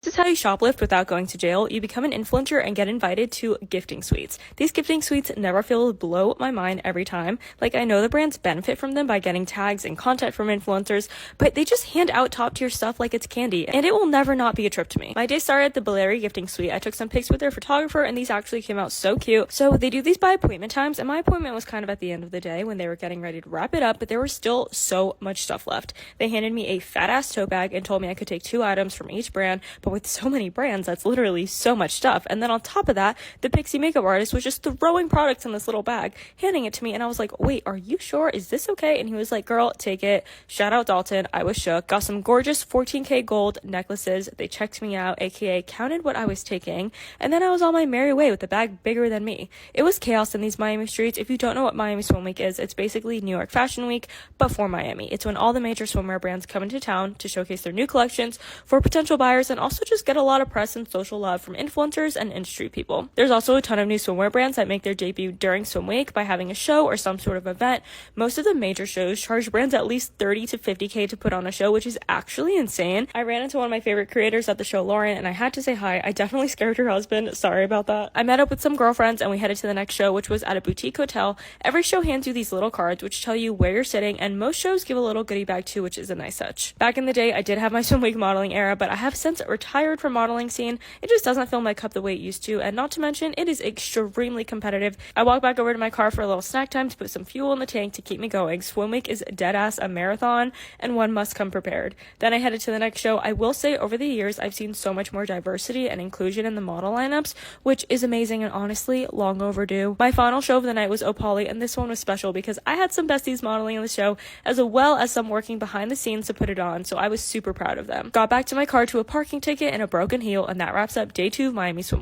This is how you shoplift without going to jail. You become an influencer and get invited to gifting suites. These gifting suites never fail to blow my mind every time. Like, I know the brands benefit from them by getting tags and content from influencers, but they just hand out top tier stuff like it's candy, and it will never not be a trip to me. My day started at the Baleri gifting suite. I took some pics with their photographer, and these actually came out so cute. So they do these by appointment times, and my appointment was kind of at the end of the day when they were getting ready to wrap it up, but there was still so much stuff left. They handed me a fat ass tote bag and told me I could take 2 items from each brand, but with so many brands, that's literally so much stuff. And then on top of that, the Pixie makeup artist was just throwing products in this little bag, handing it to me, and I was like, wait, are you sure? Is this okay? And he was like, girl, take it. Shout out Dalton. I was shook. Got some gorgeous 14K gold necklaces. They checked me out, aka counted what I was taking, and then I was on my merry way with a bag bigger than me. It was chaos in these Miami streets. If you don't know what Miami Swim Week is, it's basically New York Fashion Week, but for Miami. It's when all the major swimwear brands come into town to showcase their new collections for potential buyers and also just get a lot of press and social love from influencers and industry people. There's also a ton of new swimwear brands that make their debut during Swim Week by having a show or some sort of event. Most of the major shows charge brands at least 30 to 50K to put on a show, which is actually insane. I ran into one of my favorite creators at the show, Lauren, and I had to say hi. I definitely scared her husband. Sorry about that. I met up with some girlfriends and we headed to the next show, which was at a boutique hotel. Every show hands you these little cards which tell you where you're sitting, and most shows give a little goodie bag too, which is a nice touch. Back in the day, I did have my Swim Week modeling era, but I have since retired from modeling scene. It just doesn't fill my cup the way it used to, and not to mention, it is extremely competitive. I walked back over to my car for a little snack time to put some fuel in the tank to keep me going. Swim Week is deadass a marathon, and one must come prepared. Then I headed to the next show. I will say, over the years, I've seen so much more diversity and inclusion in the model lineups, which is amazing and honestly long overdue. My final show of the night was Opali, and this one was special because I had some besties modeling in the show, as well as some working behind the scenes to put it on, so I was super proud of them. Got back to my car to a parking ticket and a broken heel, and that wraps up day 2 of Miami Swim Week.